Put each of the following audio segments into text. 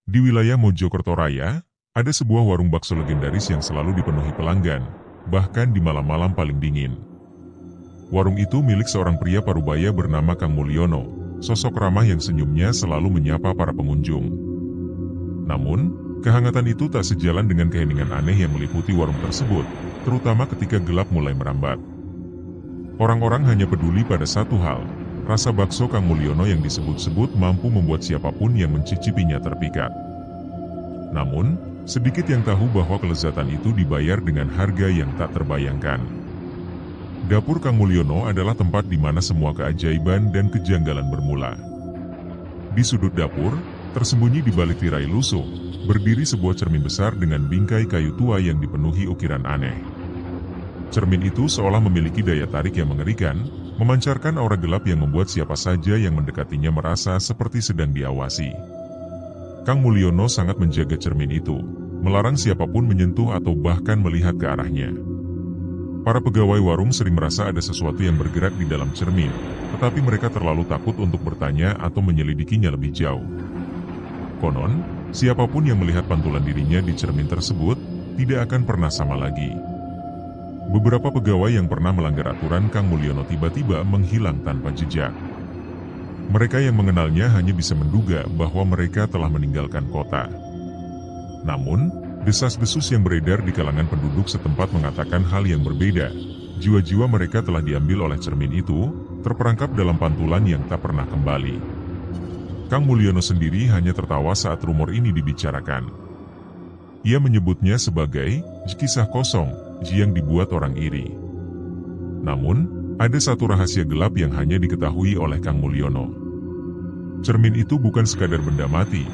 Di wilayah Mojokerto Raya, ada sebuah warung bakso legendaris yang selalu dipenuhi pelanggan, bahkan di malam-malam paling dingin. Warung itu milik seorang pria parubaya bernama Kang Mulyono, sosok ramah yang senyumnya selalu menyapa para pengunjung. Namun, kehangatan itu tak sejalan dengan keheningan aneh yang meliputi warung tersebut, terutama ketika gelap mulai merambat. Orang-orang hanya peduli pada satu hal, rasa bakso Kang Mulyono yang disebut-sebut mampu membuat siapapun yang mencicipinya terpikat. Namun, sedikit yang tahu bahwa kelezatan itu dibayar dengan harga yang tak terbayangkan. Dapur Kang Mulyono adalah tempat di mana semua keajaiban dan kejanggalan bermula. Di sudut dapur, tersembunyi di balik tirai lusuh, berdiri sebuah cermin besar dengan bingkai kayu tua yang dipenuhi ukiran aneh. Cermin itu seolah memiliki daya tarik yang mengerikan, memancarkan aura gelap yang membuat siapa saja yang mendekatinya merasa seperti sedang diawasi. Kang Mulyono sangat menjaga cermin itu, melarang siapapun menyentuh atau bahkan melihat ke arahnya. Para pegawai warung sering merasa ada sesuatu yang bergerak di dalam cermin, tetapi mereka terlalu takut untuk bertanya atau menyelidikinya lebih jauh. Konon, siapapun yang melihat pantulan dirinya di cermin tersebut, tidak akan pernah sama lagi. Beberapa pegawai yang pernah melanggar aturan Kang Mulyono tiba-tiba menghilang tanpa jejak. Mereka yang mengenalnya hanya bisa menduga bahwa mereka telah meninggalkan kota. Namun, desas-desus yang beredar di kalangan penduduk setempat mengatakan hal yang berbeda. Jiwa-jiwa mereka telah diambil oleh cermin itu, terperangkap dalam pantulan yang tak pernah kembali. Kang Mulyono sendiri hanya tertawa saat rumor ini dibicarakan. Ia menyebutnya sebagai kisah kosong yang dibuat orang iri. Namun, ada satu rahasia gelap yang hanya diketahui oleh Kang Mulyono. Cermin itu bukan sekadar benda mati.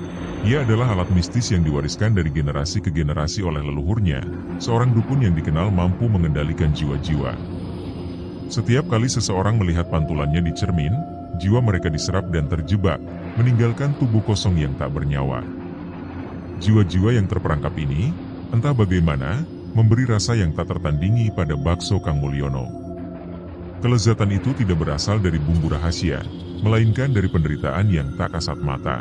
Ia adalah alat mistis yang diwariskan dari generasi ke generasi oleh leluhurnya, seorang dukun yang dikenal mampu mengendalikan jiwa-jiwa. Setiap kali seseorang melihat pantulannya di cermin, jiwa mereka diserap dan terjebak, meninggalkan tubuh kosong yang tak bernyawa. Jiwa-jiwa yang terperangkap ini, entah bagaimana, memberi rasa yang tak tertandingi pada bakso Kang Mulyono. Kelezatan itu tidak berasal dari bumbu rahasia, melainkan dari penderitaan yang tak kasat mata.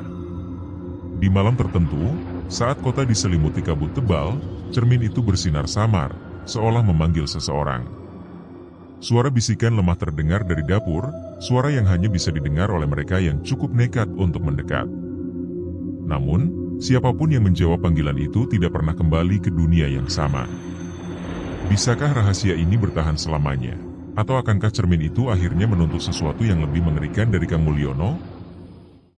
Di malam tertentu, saat kota diselimuti kabut tebal, cermin itu bersinar samar, seolah memanggil seseorang. Suara bisikan lemah terdengar dari dapur, suara yang hanya bisa didengar oleh mereka yang cukup nekat untuk mendekat. Namun, siapapun yang menjawab panggilan itu tidak pernah kembali ke dunia yang sama. Bisakah rahasia ini bertahan selamanya? Atau akankah cermin itu akhirnya menuntut sesuatu yang lebih mengerikan dari Kang Mulyono?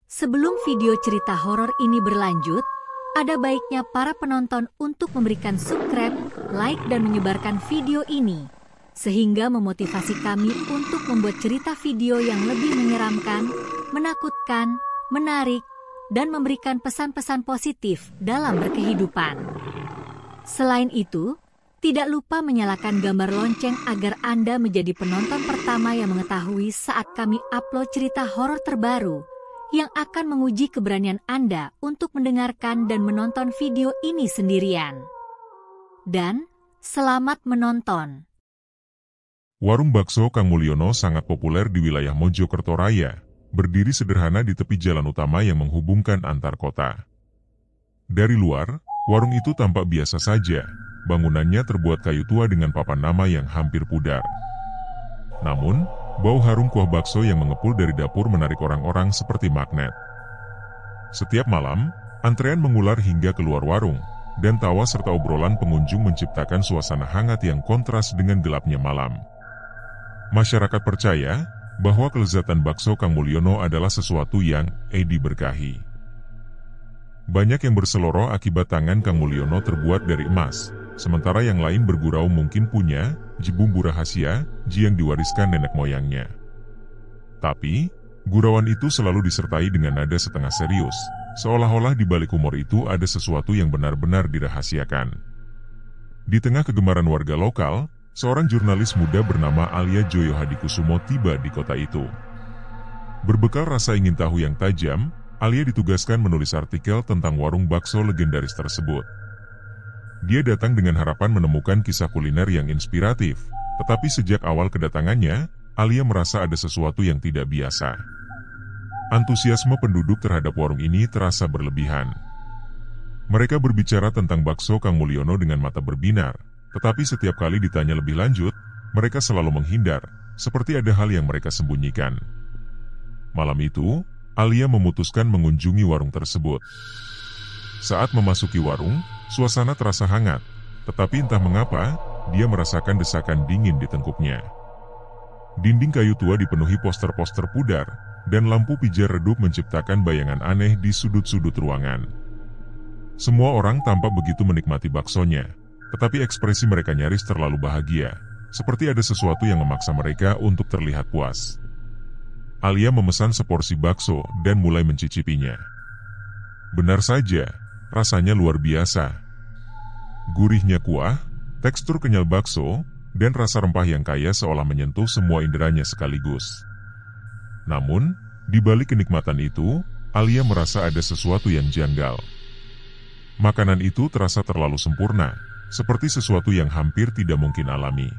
Sebelum video cerita horor ini berlanjut, ada baiknya para penonton untuk memberikan subscribe, like, dan menyebarkan video ini, sehingga memotivasi kami untuk membuat cerita video yang lebih menyeramkan, menakutkan, menarik, dan memberikan pesan-pesan positif dalam berkehidupan. Selain itu, tidak lupa menyalakan gambar lonceng agar Anda menjadi penonton pertama yang mengetahui saat kami upload cerita horor terbaru yang akan menguji keberanian Anda untuk mendengarkan dan menonton video ini sendirian. Dan, selamat menonton. Warung bakso Kang Mulyono sangat populer di wilayah Mojokerto Raya, berdiri sederhana di tepi jalan utama yang menghubungkan antar kota. Dari luar, warung itu tampak biasa saja. Bangunannya terbuat kayu tua dengan papan nama yang hampir pudar. Namun, bau harum kuah bakso yang mengepul dari dapur menarik orang-orang seperti magnet. Setiap malam, antrean mengular hingga keluar warung, dan tawa serta obrolan pengunjung menciptakan suasana hangat yang kontras dengan gelapnya malam. Masyarakat percaya bahwa kelezatan bakso Kang Mulyono adalah sesuatu yang diberkahi. Banyak yang berseloroh akibat tangan Kang Mulyono terbuat dari emas, sementara yang lain bergurau mungkin punya bumbu rahasia yang diwariskan nenek moyangnya. Tapi, gurauan itu selalu disertai dengan nada setengah serius, seolah-olah di balik humor itu ada sesuatu yang benar-benar dirahasiakan. Di tengah kegemaran warga lokal, seorang jurnalis muda bernama Alia Joyo Hadikusumo tiba di kota itu. Berbekal rasa ingin tahu yang tajam, Alia ditugaskan menulis artikel tentang warung bakso legendaris tersebut. Dia datang dengan harapan menemukan kisah kuliner yang inspiratif, tetapi sejak awal kedatangannya, Alia merasa ada sesuatu yang tidak biasa. Antusiasme penduduk terhadap warung ini terasa berlebihan. Mereka berbicara tentang bakso Kang Mulyono dengan mata berbinar, tetapi setiap kali ditanya lebih lanjut, mereka selalu menghindar, seperti ada hal yang mereka sembunyikan. Malam itu, Alia memutuskan mengunjungi warung tersebut. Saat memasuki warung, suasana terasa hangat, tetapi entah mengapa, dia merasakan desakan dingin di tengkuknya. Dinding kayu tua dipenuhi poster-poster pudar, dan lampu pijar redup menciptakan bayangan aneh di sudut-sudut ruangan. Semua orang tampak begitu menikmati baksonya, tetapi ekspresi mereka nyaris terlalu bahagia, seperti ada sesuatu yang memaksa mereka untuk terlihat puas. Alia memesan seporsi bakso dan mulai mencicipinya. Benar saja, rasanya luar biasa. Gurihnya kuah, tekstur kenyal bakso, dan rasa rempah yang kaya seolah menyentuh semua inderanya sekaligus. Namun, di balik kenikmatan itu, Alia merasa ada sesuatu yang janggal. Makanan itu terasa terlalu sempurna, seperti sesuatu yang hampir tidak mungkin alami.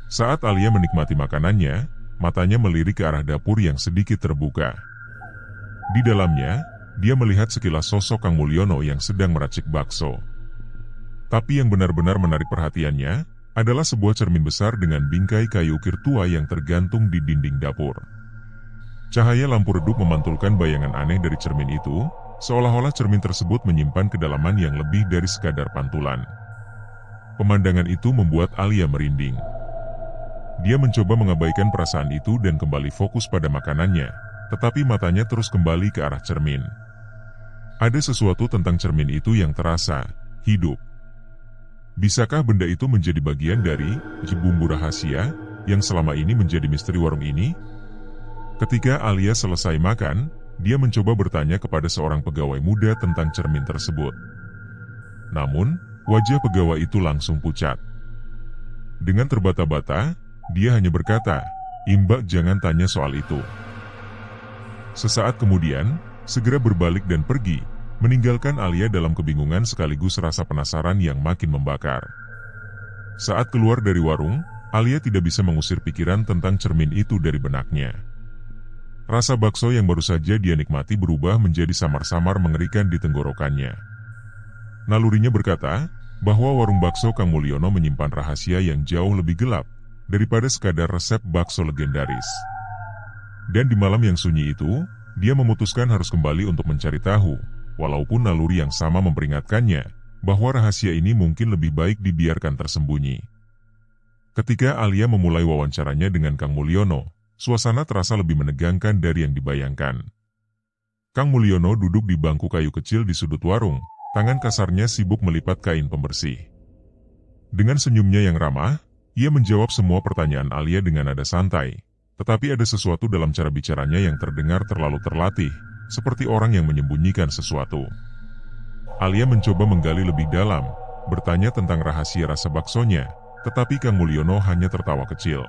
Saat Alia menikmati makanannya, matanya melirik ke arah dapur yang sedikit terbuka. Di dalamnya, dia melihat sekilas sosok Kang Mulyono yang sedang meracik bakso. Tapi yang benar-benar menarik perhatiannya adalah sebuah cermin besar dengan bingkai kayu ukir tua yang tergantung di dinding dapur. Cahaya lampu redup memantulkan bayangan aneh dari cermin itu, seolah-olah cermin tersebut menyimpan kedalaman yang lebih dari sekadar pantulan. Pemandangan itu membuat Alia merinding. Dia mencoba mengabaikan perasaan itu dan kembali fokus pada makanannya, tetapi matanya terus kembali ke arah cermin. Ada sesuatu tentang cermin itu yang terasa hidup. Bisakah benda itu menjadi bagian dari bumbu rahasia yang selama ini menjadi misteri warung ini? Ketika Alia selesai makan, dia mencoba bertanya kepada seorang pegawai muda tentang cermin tersebut. Namun, wajah pegawai itu langsung pucat. Dengan terbata-bata, dia hanya berkata, "Mbak jangan tanya soal itu." Sesaat kemudian, segera berbalik dan pergi, meninggalkan Alia dalam kebingungan sekaligus rasa penasaran yang makin membakar. Saat keluar dari warung, Alia tidak bisa mengusir pikiran tentang cermin itu dari benaknya. Rasa bakso yang baru saja dia nikmati berubah menjadi samar-samar mengerikan di tenggorokannya. Nalurinya berkata bahwa warung bakso Kang Mulyono menyimpan rahasia yang jauh lebih gelap daripada sekadar resep bakso legendaris. Dan di malam yang sunyi itu, dia memutuskan harus kembali untuk mencari tahu, walaupun naluri yang sama memperingatkannya bahwa rahasia ini mungkin lebih baik dibiarkan tersembunyi. Ketika Alia memulai wawancaranya dengan Kang Mulyono, suasana terasa lebih menegangkan dari yang dibayangkan. Kang Mulyono duduk di bangku kayu kecil di sudut warung, tangan kasarnya sibuk melipat kain pembersih. Dengan senyumnya yang ramah, ia menjawab semua pertanyaan Alia dengan nada santai, tetapi ada sesuatu dalam cara bicaranya yang terdengar terlalu terlatih, seperti orang yang menyembunyikan sesuatu. Alia mencoba menggali lebih dalam, bertanya tentang rahasia rasa baksonya, tetapi Kang Mulyono hanya tertawa kecil.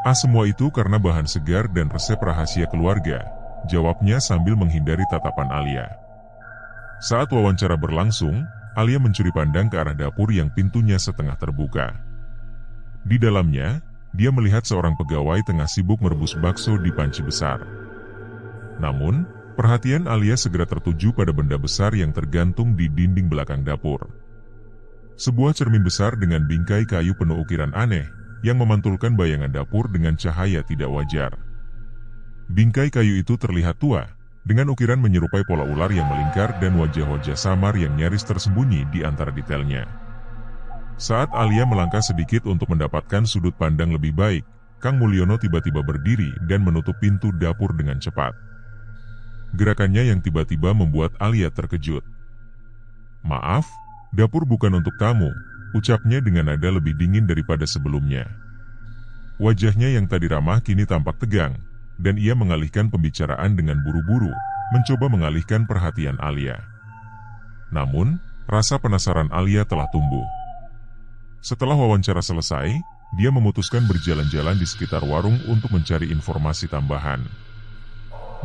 Semua itu karena bahan segar dan resep rahasia keluarga, jawabnya sambil menghindari tatapan Alia. Saat wawancara berlangsung, Alia mencuri pandang ke arah dapur yang pintunya setengah terbuka. Di dalamnya, dia melihat seorang pegawai tengah sibuk merebus bakso di panci besar. Namun, perhatian Alia segera tertuju pada benda besar yang tergantung di dinding belakang dapur. Sebuah cermin besar dengan bingkai kayu penuh ukiran aneh, yang memantulkan bayangan dapur dengan cahaya tidak wajar. Bingkai kayu itu terlihat tua, dengan ukiran menyerupai pola ular yang melingkar dan wajah-wajah samar yang nyaris tersembunyi di antara detailnya. Saat Alia melangkah sedikit untuk mendapatkan sudut pandang lebih baik, Kang Mulyono tiba-tiba berdiri dan menutup pintu dapur dengan cepat. Gerakannya yang tiba-tiba membuat Alia terkejut. "Maaf, dapur bukan untuk tamu," ucapnya dengan nada lebih dingin daripada sebelumnya. Wajahnya yang tadi ramah kini tampak tegang, dan ia mengalihkan pembicaraan dengan buru-buru, mencoba mengalihkan perhatian Alia. Namun, rasa penasaran Alia telah tumbuh. Setelah wawancara selesai, dia memutuskan berjalan-jalan di sekitar warung untuk mencari informasi tambahan.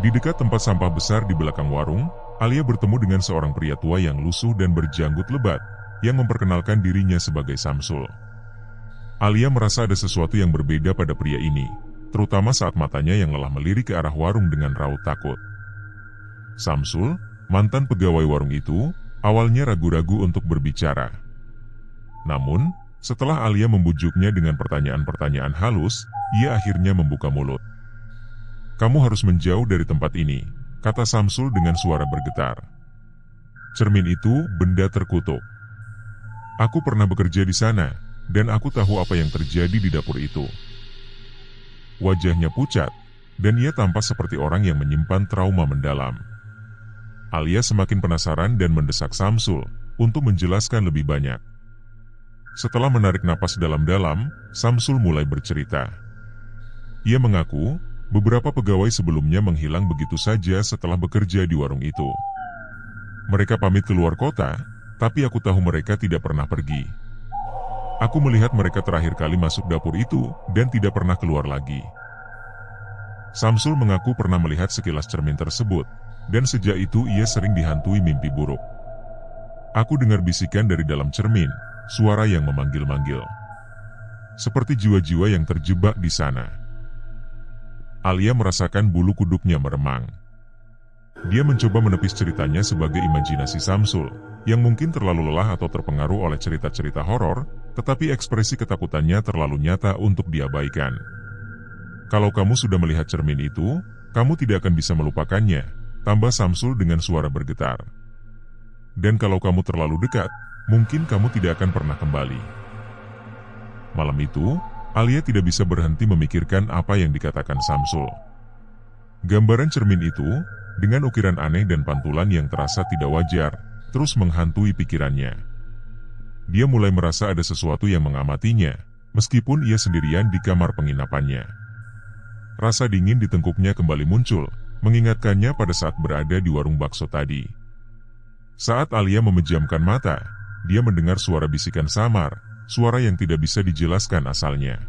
Di dekat tempat sampah besar di belakang warung, Alia bertemu dengan seorang pria tua yang lusuh dan berjanggut lebat, yang memperkenalkan dirinya sebagai Samsul. Alia merasa ada sesuatu yang berbeda pada pria ini, terutama saat matanya yang lelah melirik ke arah warung dengan raut takut. Samsul, mantan pegawai warung itu, Awalnya ragu-ragu untuk berbicara. Namun, setelah Alia membujuknya dengan pertanyaan-pertanyaan halus, ia akhirnya membuka mulut. "Kamu harus menjauh dari tempat ini," kata Samsul dengan suara bergetar. "Cermin itu benda terkutuk. Aku pernah bekerja di sana, dan aku tahu apa yang terjadi di dapur itu." Wajahnya pucat, dan ia tampak seperti orang yang menyimpan trauma mendalam. Alia semakin penasaran dan mendesak Samsul untuk menjelaskan lebih banyak. Setelah menarik napas dalam-dalam, Samsul mulai bercerita. Ia mengaku, beberapa pegawai sebelumnya menghilang begitu saja setelah bekerja di warung itu. Mereka pamit keluar kota, tapi aku tahu mereka tidak pernah pergi. Aku melihat mereka terakhir kali masuk dapur itu dan tidak pernah keluar lagi. Samsul mengaku pernah melihat sekilas cermin tersebut, dan sejak itu ia sering dihantui mimpi buruk. Aku dengar bisikan dari dalam cermin, suara yang memanggil-manggil. Seperti jiwa-jiwa yang terjebak di sana. Alia merasakan bulu kuduknya meremang. Dia mencoba menepis ceritanya sebagai imajinasi Samsul, yang mungkin terlalu lelah atau terpengaruh oleh cerita-cerita horor, tetapi ekspresi ketakutannya terlalu nyata untuk diabaikan. "Kalau kamu sudah melihat cermin itu, kamu tidak akan bisa melupakannya," tambah Samsul dengan suara bergetar. "Dan kalau kamu terlalu dekat, mungkin kamu tidak akan pernah kembali." Malam itu, Alia tidak bisa berhenti memikirkan apa yang dikatakan Samsul. Gambaran cermin itu, dengan ukiran aneh dan pantulan yang terasa tidak wajar, terus menghantui pikirannya. Dia mulai merasa ada sesuatu yang mengamatinya, meskipun ia sendirian di kamar penginapannya. Rasa dingin di tengkuknya kembali muncul, mengingatkannya pada saat berada di warung bakso tadi. Saat Alia memejamkan mata, dia mendengar suara bisikan samar, suara yang tidak bisa dijelaskan asalnya.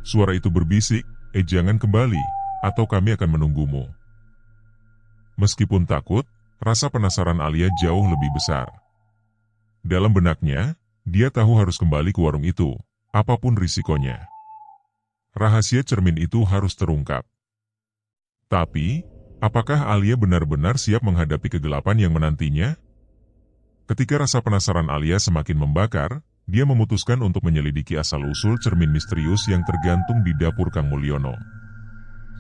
Suara itu berbisik, "Jangan kembali, atau kami akan menunggumu." Meskipun takut, rasa penasaran Alia jauh lebih besar. Dalam benaknya, dia tahu harus kembali ke warung itu, apapun risikonya. Rahasia cermin itu harus terungkap. Tapi, apakah Alia benar-benar siap menghadapi kegelapan yang menantinya? Ketika rasa penasaran Alia semakin membakar, dia memutuskan untuk menyelidiki asal-usul cermin misterius yang tergantung di dapur Kang Mulyono.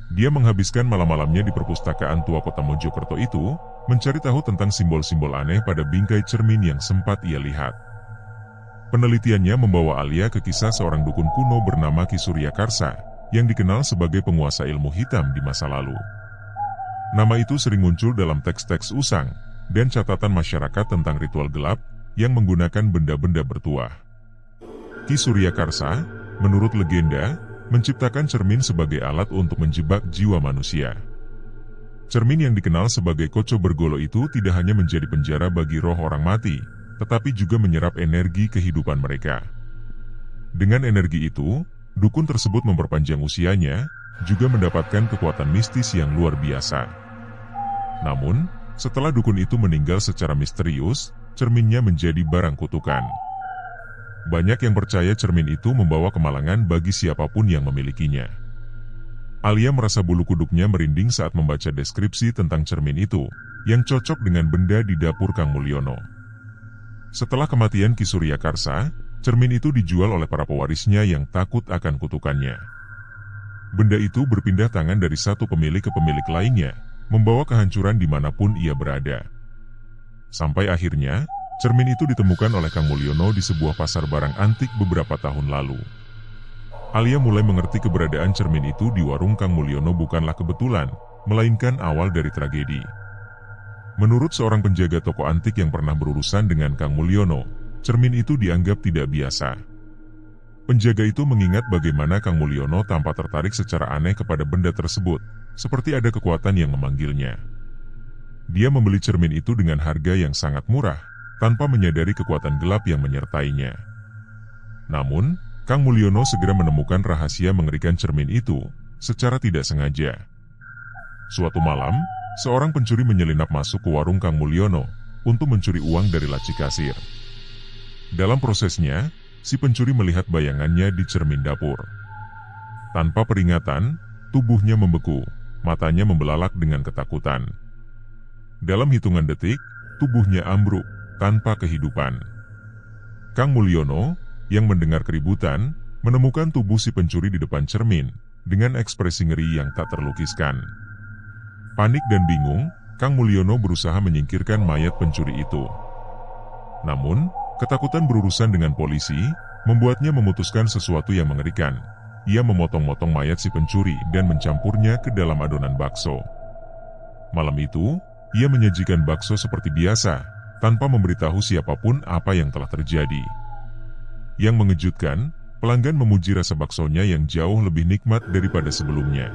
Dia menghabiskan malam-malamnya di perpustakaan tua kota Mojokerto itu, mencari tahu tentang simbol-simbol aneh pada bingkai cermin yang sempat ia lihat. Penelitiannya membawa Alia ke kisah seorang dukun kuno bernama Ki Surya Karsa, yang dikenal sebagai penguasa ilmu hitam di masa lalu. Nama itu sering muncul dalam teks-teks usang, dan catatan masyarakat tentang ritual gelap, yang menggunakan benda-benda bertuah. Ki Surya Karsa, menurut legenda, menciptakan cermin sebagai alat untuk menjebak jiwa manusia. Cermin yang dikenal sebagai Koco Bergolo itu tidak hanya menjadi penjara bagi roh orang mati, tetapi juga menyerap energi kehidupan mereka. Dengan energi itu, dukun tersebut memperpanjang usianya, juga mendapatkan kekuatan mistis yang luar biasa. Namun, setelah dukun itu meninggal secara misterius, cerminnya menjadi barang kutukan. Banyak yang percaya cermin itu membawa kemalangan bagi siapapun yang memilikinya. Alia merasa bulu kuduknya merinding saat membaca deskripsi tentang cermin itu, yang cocok dengan benda di dapur Kang Mulyono. Setelah kematian Ki Surya Karsa, cermin itu dijual oleh para pewarisnya yang takut akan kutukannya. Benda itu berpindah tangan dari satu pemilik ke pemilik lainnya, membawa kehancuran dimanapun ia berada. Sampai akhirnya, cermin itu ditemukan oleh Kang Mulyono di sebuah pasar barang antik beberapa tahun lalu. Alia mulai mengerti keberadaan cermin itu di warung Kang Mulyono bukanlah kebetulan, melainkan awal dari tragedi. Menurut seorang penjaga toko antik yang pernah berurusan dengan Kang Mulyono, cermin itu dianggap tidak biasa. Penjaga itu mengingat bagaimana Kang Mulyono tampak tertarik secara aneh kepada benda tersebut, seperti ada kekuatan yang memanggilnya. Dia membeli cermin itu dengan harga yang sangat murah, tanpa menyadari kekuatan gelap yang menyertainya. Namun, Kang Mulyono segera menemukan rahasia mengerikan cermin itu, secara tidak sengaja. Suatu malam, seorang pencuri menyelinap masuk ke warung Kang Mulyono, untuk mencuri uang dari laci kasir. Dalam prosesnya, si pencuri melihat bayangannya di cermin dapur. Tanpa peringatan, tubuhnya membeku, matanya membelalak dengan ketakutan. Dalam hitungan detik, tubuhnya ambruk, tanpa kehidupan. Kang Mulyono, yang mendengar keributan, menemukan tubuh si pencuri di depan cermin, dengan ekspresi ngeri yang tak terlukiskan. Panik dan bingung, Kang Mulyono berusaha menyingkirkan mayat pencuri itu. Namun, ketakutan berurusan dengan polisi, membuatnya memutuskan sesuatu yang mengerikan. Ia memotong-motong mayat si pencuri dan mencampurnya ke dalam adonan bakso. Malam itu, ia menyajikan bakso seperti biasa, tanpa memberitahu siapapun apa yang telah terjadi. Yang mengejutkan, pelanggan memuji rasa baksonya yang jauh lebih nikmat daripada sebelumnya.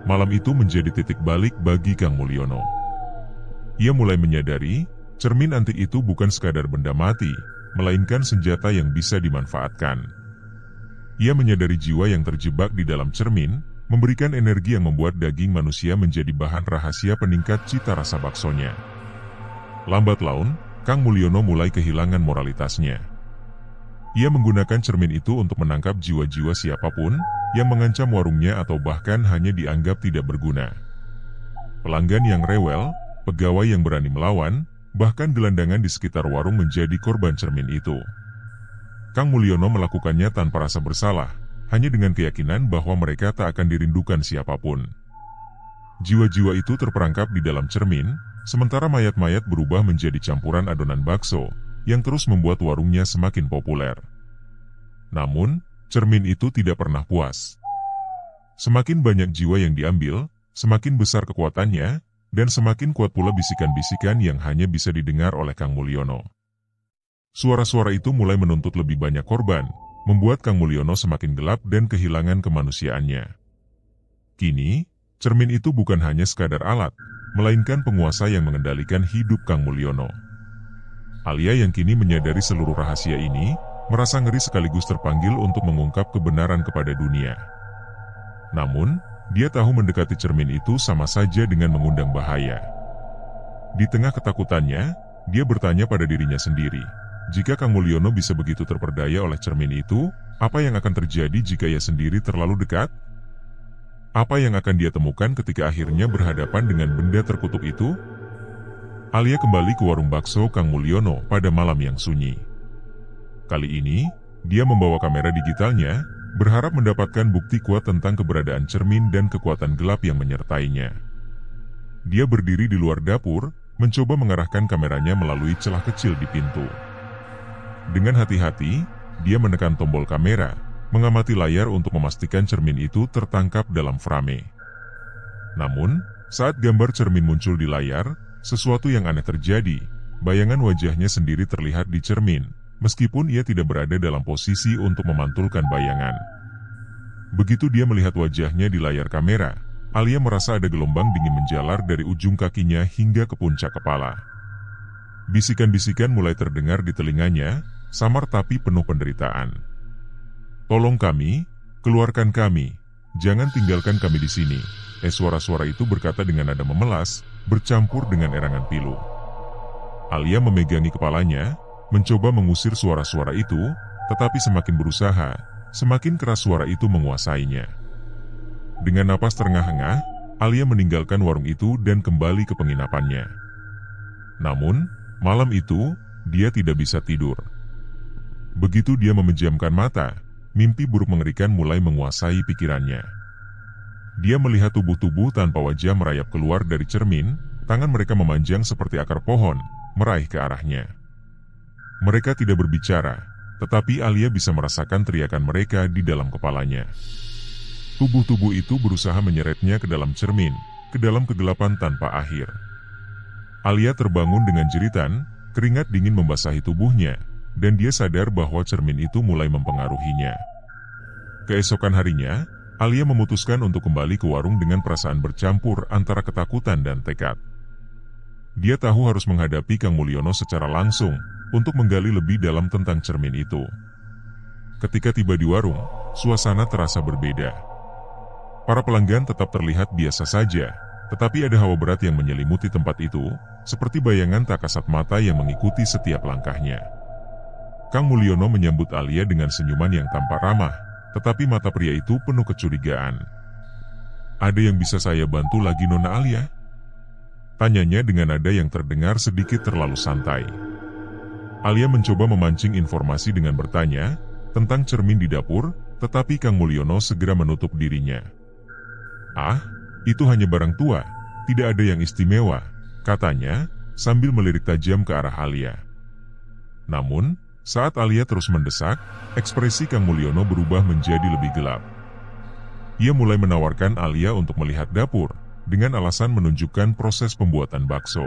Malam itu menjadi titik balik bagi Kang Mulyono. Ia mulai menyadari, cermin antik itu bukan sekadar benda mati, melainkan senjata yang bisa dimanfaatkan. Ia menyadari jiwa yang terjebak di dalam cermin, memberikan energi yang membuat daging manusia menjadi bahan rahasia peningkat cita rasa baksonya. Lambat laun, Kang Mulyono mulai kehilangan moralitasnya. Ia menggunakan cermin itu untuk menangkap jiwa-jiwa siapapun yang mengancam warungnya atau bahkan hanya dianggap tidak berguna. Pelanggan yang rewel, pegawai yang berani melawan, bahkan gelandangan di sekitar warung menjadi korban cermin itu. Kang Mulyono melakukannya tanpa rasa bersalah, hanya dengan keyakinan bahwa mereka tak akan dirindukan siapapun. Jiwa-jiwa itu terperangkap di dalam cermin, sementara mayat-mayat berubah menjadi campuran adonan bakso, yang terus membuat warungnya semakin populer. Namun, cermin itu tidak pernah puas. Semakin banyak jiwa yang diambil, semakin besar kekuatannya, dan semakin kuat pula bisikan-bisikan yang hanya bisa didengar oleh Kang Mulyono. Suara-suara itu mulai menuntut lebih banyak korban, membuat Kang Mulyono semakin gelap dan kehilangan kemanusiaannya. Kini, cermin itu bukan hanya sekadar alat, melainkan penguasa yang mengendalikan hidup Kang Mulyono. Alia yang kini menyadari seluruh rahasia ini, merasa ngeri sekaligus terpanggil untuk mengungkap kebenaran kepada dunia. Namun, dia tahu mendekati cermin itu sama saja dengan mengundang bahaya. Di tengah ketakutannya, dia bertanya pada dirinya sendiri, jika Kang Mulyono bisa begitu terperdaya oleh cermin itu, apa yang akan terjadi jika ia sendiri terlalu dekat? Apa yang akan dia temukan ketika akhirnya berhadapan dengan benda terkutuk itu? Alia kembali ke warung bakso Kang Mulyono pada malam yang sunyi. Kali ini, dia membawa kamera digitalnya, berharap mendapatkan bukti kuat tentang keberadaan cermin dan kekuatan gelap yang menyertainya. Dia berdiri di luar dapur, mencoba mengarahkan kameranya melalui celah kecil di pintu. Dengan hati-hati, dia menekan tombol kamera, mengamati layar untuk memastikan cermin itu tertangkap dalam frame. Namun, saat gambar cermin muncul di layar, sesuatu yang aneh terjadi. Bayangan wajahnya sendiri terlihat di cermin, meskipun ia tidak berada dalam posisi untuk memantulkan bayangan. Begitu dia melihat wajahnya di layar kamera, Alia merasa ada gelombang dingin menjalar dari ujung kakinya hingga ke puncak kepala. Bisikan-bisikan mulai terdengar di telinganya, samar tapi penuh penderitaan. "Tolong kami, keluarkan kami, jangan tinggalkan kami di sini." Suara-suara itu berkata dengan nada memelas, bercampur dengan erangan pilu. Alia memegangi kepalanya, mencoba mengusir suara-suara itu, tetapi semakin berusaha, semakin keras suara itu menguasainya. Dengan napas terengah-engah, Alia meninggalkan warung itu dan kembali ke penginapannya. Namun, malam itu, dia tidak bisa tidur. Begitu dia memejamkan mata, mimpi buruk mengerikan mulai menguasai pikirannya. Dia melihat tubuh-tubuh tanpa wajah merayap keluar dari cermin, tangan mereka memanjang seperti akar pohon, meraih ke arahnya. Mereka tidak berbicara, tetapi Alia bisa merasakan teriakan mereka di dalam kepalanya. Tubuh-tubuh itu berusaha menyeretnya ke dalam cermin, ke dalam kegelapan tanpa akhir. Alia terbangun dengan jeritan, keringat dingin membasahi tubuhnya, dan dia sadar bahwa cermin itu mulai mempengaruhinya. Keesokan harinya, Alia memutuskan untuk kembali ke warung dengan perasaan bercampur antara ketakutan dan tekad. Dia tahu harus menghadapi Kang Mulyono secara langsung untuk menggali lebih dalam tentang cermin itu. Ketika tiba di warung, suasana terasa berbeda. Para pelanggan tetap terlihat biasa saja, tetapi ada hawa berat yang menyelimuti tempat itu, seperti bayangan tak kasat mata yang mengikuti setiap langkahnya. Kang Mulyono menyambut Alia dengan senyuman yang tampak ramah, tetapi mata pria itu penuh kecurigaan. "Ada yang bisa saya bantu lagi, Nona Alia?" Tanyanya dengan nada yang terdengar sedikit terlalu santai. Alia mencoba memancing informasi dengan bertanya tentang cermin di dapur, tetapi Kang Mulyono segera menutup dirinya. "Ah, itu hanya barang tua, tidak ada yang istimewa," katanya sambil melirik tajam ke arah Alia. Namun, saat Alia terus mendesak, ekspresi Kang Mulyono berubah menjadi lebih gelap. Ia mulai menawarkan Alia untuk melihat dapur, dengan alasan menunjukkan proses pembuatan bakso.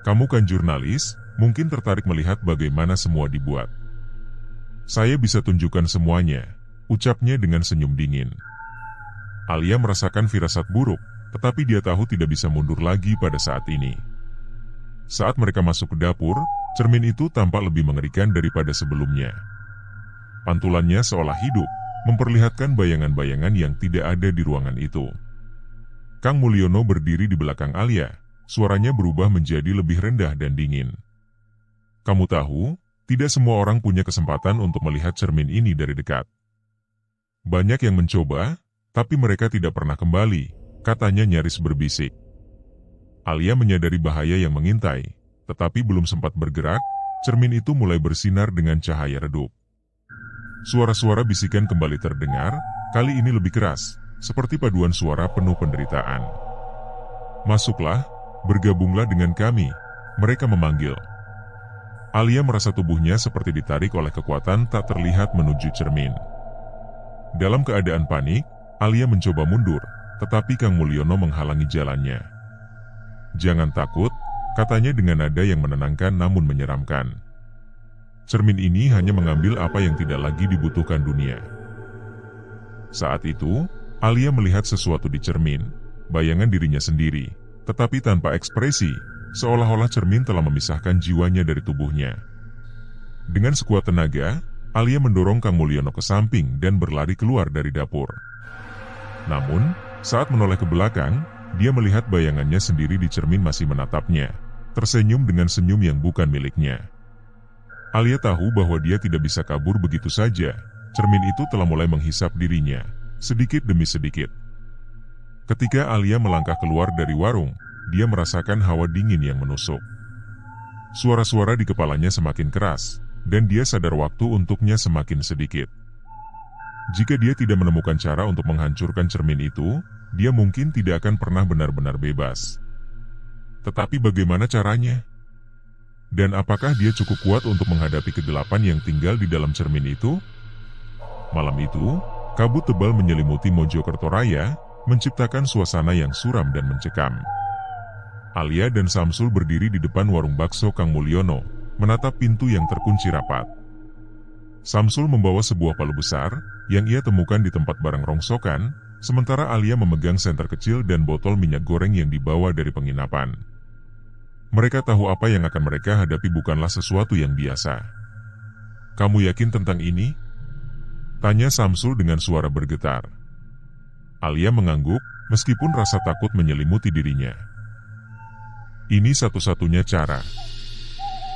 "Kamu kan jurnalis, mungkin tertarik melihat bagaimana semua dibuat." "Saya bisa tunjukkan semuanya," ucapnya dengan senyum dingin. Alia merasakan firasat buruk, tetapi dia tahu tidak bisa mundur lagi pada saat ini. Saat mereka masuk ke dapur, cermin itu tampak lebih mengerikan daripada sebelumnya. Pantulannya seolah hidup, memperlihatkan bayangan-bayangan yang tidak ada di ruangan itu. Kang Mulyono berdiri di belakang Alia, suaranya berubah menjadi lebih rendah dan dingin. "Kamu tahu, tidak semua orang punya kesempatan untuk melihat cermin ini dari dekat. Banyak yang mencoba, tapi mereka tidak pernah kembali," katanya nyaris berbisik. Alia menyadari bahaya yang mengintai, tetapi belum sempat bergerak, cermin itu mulai bersinar dengan cahaya redup. Suara-suara bisikan kembali terdengar, kali ini lebih keras, seperti paduan suara penuh penderitaan. "Masuklah, bergabunglah dengan kami," mereka memanggil. Alia merasa tubuhnya seperti ditarik oleh kekuatan tak terlihat menuju cermin. Dalam keadaan panik, Alia mencoba mundur, tetapi Kang Mulyono menghalangi jalannya. "Jangan takut," katanya dengan nada yang menenangkan namun menyeramkan. "Cermin ini hanya mengambil apa yang tidak lagi dibutuhkan dunia." Saat itu, Alia melihat sesuatu di cermin, bayangan dirinya sendiri, tetapi tanpa ekspresi, seolah-olah cermin telah memisahkan jiwanya dari tubuhnya. Dengan sekuat tenaga, Alia mendorong Kang Mulyono ke samping dan berlari keluar dari dapur. Namun, saat menoleh ke belakang, dia melihat bayangannya sendiri di cermin masih menatapnya, tersenyum dengan senyum yang bukan miliknya. Alia tahu bahwa dia tidak bisa kabur begitu saja, cermin itu telah mulai menghisap dirinya, sedikit demi sedikit. Ketika Alia melangkah keluar dari warung, dia merasakan hawa dingin yang menusuk. Suara-suara di kepalanya semakin keras, dan dia sadar waktu untuknya semakin sedikit. Jika dia tidak menemukan cara untuk menghancurkan cermin itu, dia mungkin tidak akan pernah benar-benar bebas. Tetapi bagaimana caranya? Dan apakah dia cukup kuat untuk menghadapi kegelapan yang tinggal di dalam cermin itu? Malam itu, kabut tebal menyelimuti Mojokerto Raya, menciptakan suasana yang suram dan mencekam. Alia dan Samsul berdiri di depan warung bakso Kang Mulyono, menatap pintu yang terkunci rapat. Samsul membawa sebuah palu besar, yang ia temukan di tempat barang rongsokan, sementara Alia memegang senter kecil dan botol minyak goreng yang dibawa dari penginapan. Mereka tahu apa yang akan mereka hadapi bukanlah sesuatu yang biasa. "Kamu yakin tentang ini?" tanya Samsul dengan suara bergetar. Alia mengangguk, meskipun rasa takut menyelimuti dirinya. "Ini satu-satunya cara.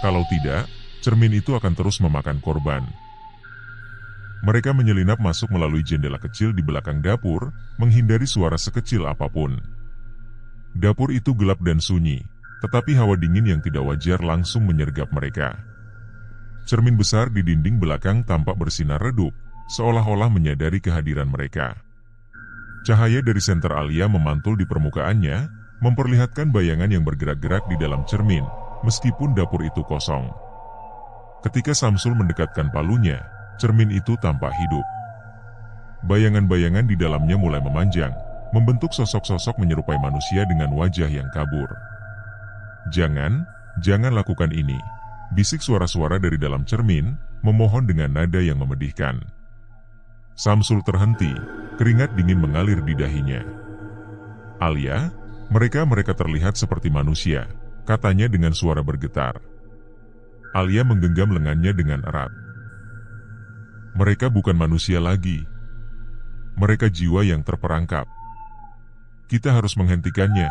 Kalau tidak, cermin itu akan terus memakan korban." Mereka menyelinap masuk melalui jendela kecil di belakang dapur, menghindari suara sekecil apapun. Dapur itu gelap dan sunyi, tetapi hawa dingin yang tidak wajar langsung menyergap mereka. Cermin besar di dinding belakang tampak bersinar redup, seolah-olah menyadari kehadiran mereka. Cahaya dari senter Alia memantul di permukaannya, memperlihatkan bayangan yang bergerak-gerak di dalam cermin, meskipun dapur itu kosong. Ketika Samsul mendekatkan palunya, cermin itu tampak hidup. Bayangan-bayangan di dalamnya mulai memanjang, membentuk sosok-sosok menyerupai manusia dengan wajah yang kabur. Jangan lakukan ini," bisik suara-suara dari dalam cermin, memohon dengan nada yang memedihkan. Samsul terhenti, keringat dingin mengalir di dahinya. "Alia, mereka terlihat seperti manusia," katanya dengan suara bergetar. Alia menggenggam lengannya dengan erat. "Mereka bukan manusia lagi. Mereka jiwa yang terperangkap. Kita harus menghentikannya."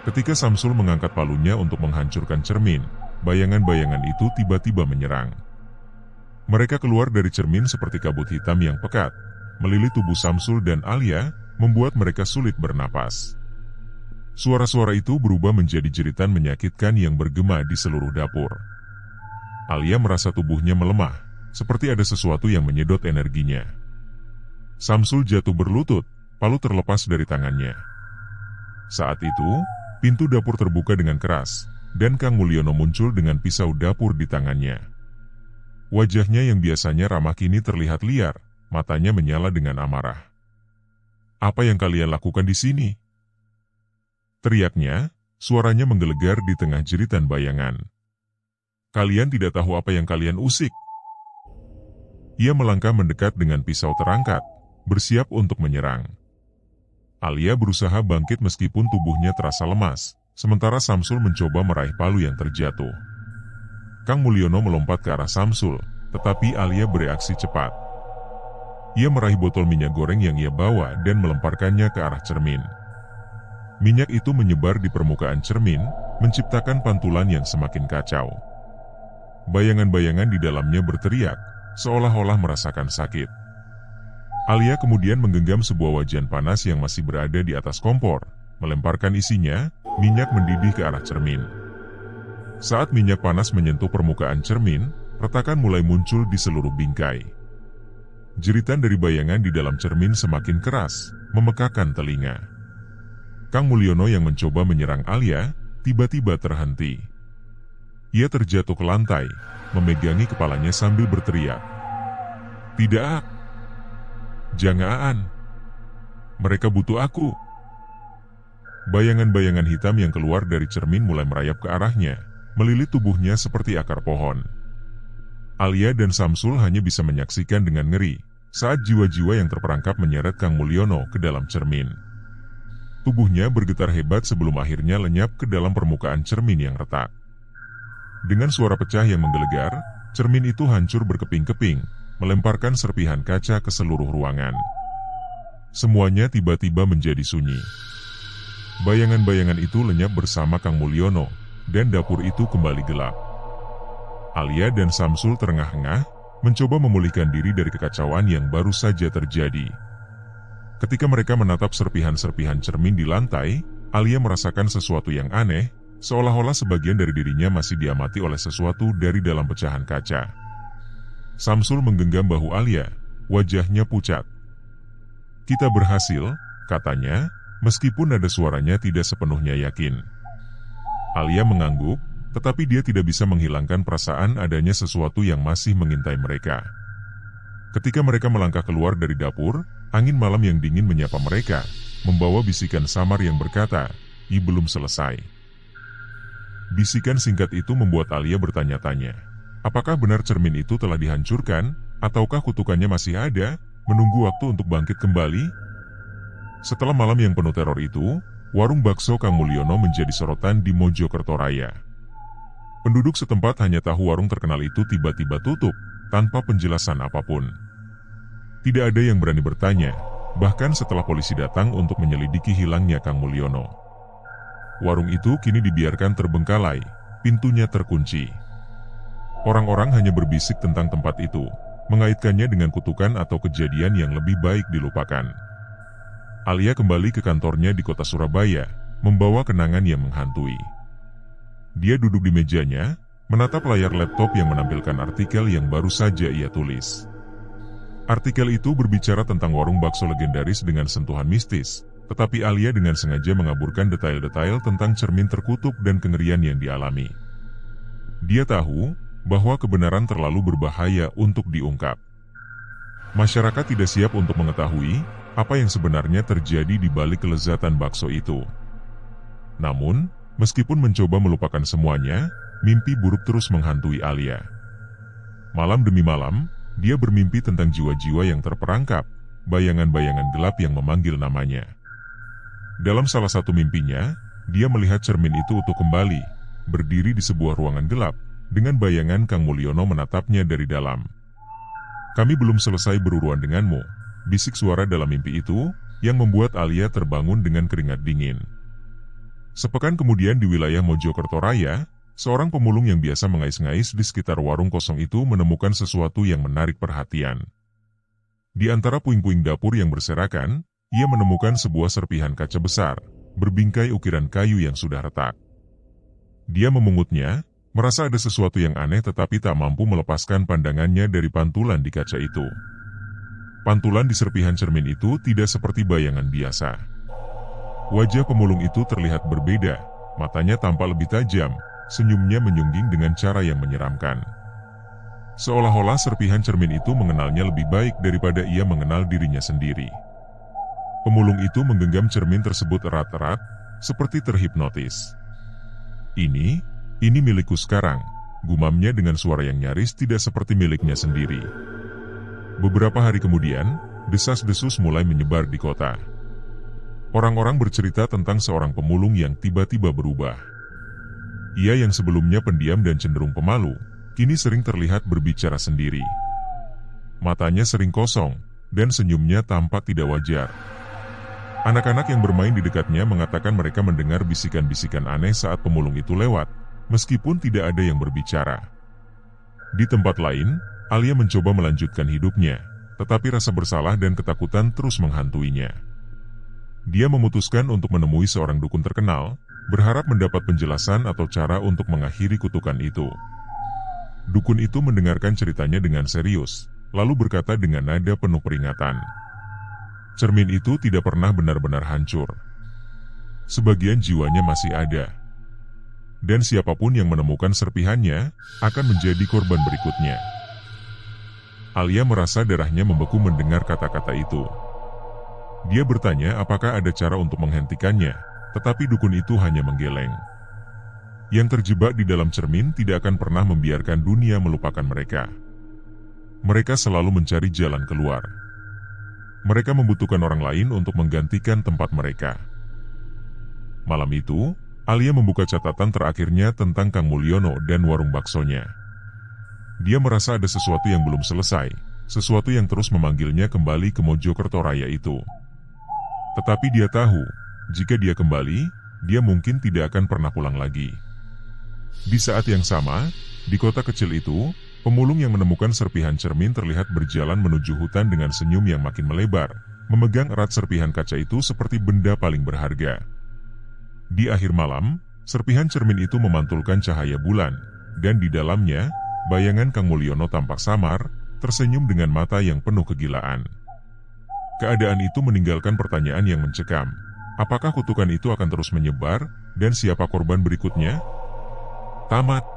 Ketika Samsul mengangkat palunya untuk menghancurkan cermin, bayangan-bayangan itu tiba-tiba menyerang. Mereka keluar dari cermin seperti kabut hitam yang pekat, melilit tubuh Samsul dan Alia, membuat mereka sulit bernapas. Suara-suara itu berubah menjadi jeritan menyakitkan yang bergema di seluruh dapur. Alia merasa tubuhnya melemah, seperti ada sesuatu yang menyedot energinya. Samsul jatuh berlutut, palu terlepas dari tangannya. Saat itu, pintu dapur terbuka dengan keras, dan Kang Mulyono muncul dengan pisau dapur di tangannya. Wajahnya yang biasanya ramah kini terlihat liar, matanya menyala dengan amarah. "Apa yang kalian lakukan di sini?" teriaknya, suaranya menggelegar di tengah jeritan bayangan. "Kalian tidak tahu apa yang kalian usik." Ia melangkah mendekat dengan pisau terangkat, bersiap untuk menyerang. Alia berusaha bangkit meskipun tubuhnya terasa lemas, sementara Samsul mencoba meraih palu yang terjatuh. Kang Mulyono melompat ke arah Samsul, tetapi Alia bereaksi cepat. Ia meraih botol minyak goreng yang ia bawa dan melemparkannya ke arah cermin. Minyak itu menyebar di permukaan cermin, menciptakan pantulan yang semakin kacau. Bayangan-bayangan di dalamnya berteriak, seolah-olah merasakan sakit. Alia kemudian menggenggam sebuah wajan panas yang masih berada di atas kompor, melemparkan isinya, minyak mendidih ke arah cermin. Saat minyak panas menyentuh permukaan cermin, retakan mulai muncul di seluruh bingkai. Jeritan dari bayangan di dalam cermin semakin keras, memekakkan telinga. Kang Mulyono yang mencoba menyerang Alia, tiba-tiba terhenti. Ia terjatuh ke lantai, memegangi kepalanya sambil berteriak, "Tidak! Jangan! Mereka butuh aku!" Bayangan-bayangan hitam yang keluar dari cermin mulai merayap ke arahnya, melilit tubuhnya seperti akar pohon. Alia dan Samsul hanya bisa menyaksikan dengan ngeri, saat jiwa-jiwa yang terperangkap menyeret Kang Mulyono ke dalam cermin. Tubuhnya bergetar hebat sebelum akhirnya lenyap ke dalam permukaan cermin yang retak. Dengan suara pecah yang menggelegar, cermin itu hancur berkeping-keping, melemparkan serpihan kaca ke seluruh ruangan. Semuanya tiba-tiba menjadi sunyi. Bayangan-bayangan itu lenyap bersama Kang Mulyono, dan dapur itu kembali gelap. Alia dan Samsul terengah-engah, mencoba memulihkan diri dari kekacauan yang baru saja terjadi. Ketika mereka menatap serpihan-serpihan cermin di lantai, Alia merasakan sesuatu yang aneh, seolah-olah sebagian dari dirinya masih diamati oleh sesuatu dari dalam pecahan kaca. Samsul menggenggam bahu Alia, wajahnya pucat. "Kita berhasil," katanya, meskipun nada suaranya tidak sepenuhnya yakin. Alia mengangguk, tetapi dia tidak bisa menghilangkan perasaan adanya sesuatu yang masih mengintai mereka. Ketika mereka melangkah keluar dari dapur, angin malam yang dingin menyapa mereka, membawa bisikan samar yang berkata, "I belum selesai." Bisikan singkat itu membuat Alia bertanya-tanya, apakah benar cermin itu telah dihancurkan, ataukah kutukannya masih ada, menunggu waktu untuk bangkit kembali? Setelah malam yang penuh teror itu, warung bakso Kang Mulyono menjadi sorotan di Mojokerto Raya. Penduduk setempat hanya tahu warung terkenal itu tiba-tiba tutup, tanpa penjelasan apapun. Tidak ada yang berani bertanya, bahkan setelah polisi datang untuk menyelidiki hilangnya Kang Mulyono. Warung itu kini dibiarkan terbengkalai, pintunya terkunci. Orang-orang hanya berbisik tentang tempat itu, mengaitkannya dengan kutukan atau kejadian yang lebih baik dilupakan. Alia kembali ke kantornya di kota Surabaya, membawa kenangan yang menghantui. Dia duduk di mejanya, menatap layar laptop yang menampilkan artikel yang baru saja ia tulis. Artikel itu berbicara tentang warung bakso legendaris dengan sentuhan mistis, tetapi Alia dengan sengaja mengaburkan detail-detail tentang cermin terkutuk dan kengerian yang dialami. Dia tahu bahwa kebenaran terlalu berbahaya untuk diungkap. Masyarakat tidak siap untuk mengetahui apa yang sebenarnya terjadi di balik kelezatan bakso itu. Namun, meskipun mencoba melupakan semuanya, mimpi buruk terus menghantui Alia. Malam demi malam, dia bermimpi tentang jiwa-jiwa yang terperangkap, bayangan-bayangan gelap yang memanggil namanya. Dalam salah satu mimpinya, dia melihat cermin itu utuh kembali, berdiri di sebuah ruangan gelap, dengan bayangan Kang Mulyono menatapnya dari dalam. "Kami belum selesai beruruan denganmu," bisik suara dalam mimpi itu, yang membuat Alia terbangun dengan keringat dingin. Sepekan kemudian di wilayah Mojokerto Raya, seorang pemulung yang biasa mengais-ngais di sekitar warung kosong itu menemukan sesuatu yang menarik perhatian. Di antara puing-puing dapur yang berserakan, ia menemukan sebuah serpihan kaca besar, berbingkai ukiran kayu yang sudah retak. Dia memungutnya, merasa ada sesuatu yang aneh tetapi tak mampu melepaskan pandangannya dari pantulan di kaca itu. Pantulan di serpihan cermin itu tidak seperti bayangan biasa. Wajah pemulung itu terlihat berbeda, matanya tampak lebih tajam, senyumnya menyungging dengan cara yang menyeramkan. Seolah-olah serpihan cermin itu mengenalnya lebih baik daripada ia mengenal dirinya sendiri. Pemulung itu menggenggam cermin tersebut erat-erat, seperti terhipnotis. Ini milikku sekarang, gumamnya dengan suara yang nyaris tidak seperti miliknya sendiri. Beberapa hari kemudian, desas-desus mulai menyebar di kota. Orang-orang bercerita tentang seorang pemulung yang tiba-tiba berubah. Ia yang sebelumnya pendiam dan cenderung pemalu, kini sering terlihat berbicara sendiri. Matanya sering kosong, dan senyumnya tampak tidak wajar. Anak-anak yang bermain di dekatnya mengatakan mereka mendengar bisikan-bisikan aneh saat pemulung itu lewat, meskipun tidak ada yang berbicara. Di tempat lain, Alia mencoba melanjutkan hidupnya, tetapi rasa bersalah dan ketakutan terus menghantuinya. Dia memutuskan untuk menemui seorang dukun terkenal, berharap mendapat penjelasan atau cara untuk mengakhiri kutukan itu. Dukun itu mendengarkan ceritanya dengan serius, lalu berkata dengan nada penuh peringatan. Cermin itu tidak pernah benar-benar hancur. Sebagian jiwanya masih ada. Dan siapapun yang menemukan serpihannya, akan menjadi korban berikutnya. Alia merasa darahnya membeku mendengar kata-kata itu. Dia bertanya apakah ada cara untuk menghentikannya, tetapi dukun itu hanya menggeleng. Yang terjebak di dalam cermin tidak akan pernah membiarkan dunia melupakan mereka. Mereka selalu mencari jalan keluar. Mereka membutuhkan orang lain untuk menggantikan tempat mereka. Malam itu, Alia membuka catatan terakhirnya tentang Kang Mulyono dan warung baksonya. Dia merasa ada sesuatu yang belum selesai, sesuatu yang terus memanggilnya kembali ke Mojokerto Raya itu. Tetapi dia tahu, jika dia kembali, dia mungkin tidak akan pernah pulang lagi. Di saat yang sama, di kota kecil itu, pemulung yang menemukan serpihan cermin terlihat berjalan menuju hutan dengan senyum yang makin melebar, memegang erat serpihan kaca itu seperti benda paling berharga. Di akhir malam, serpihan cermin itu memantulkan cahaya bulan, dan di dalamnya, bayangan Kang Mulyono tampak samar, tersenyum dengan mata yang penuh kegilaan. Keadaan itu meninggalkan pertanyaan yang mencekam. Apakah kutukan itu akan terus menyebar, dan siapa korban berikutnya? Tamat.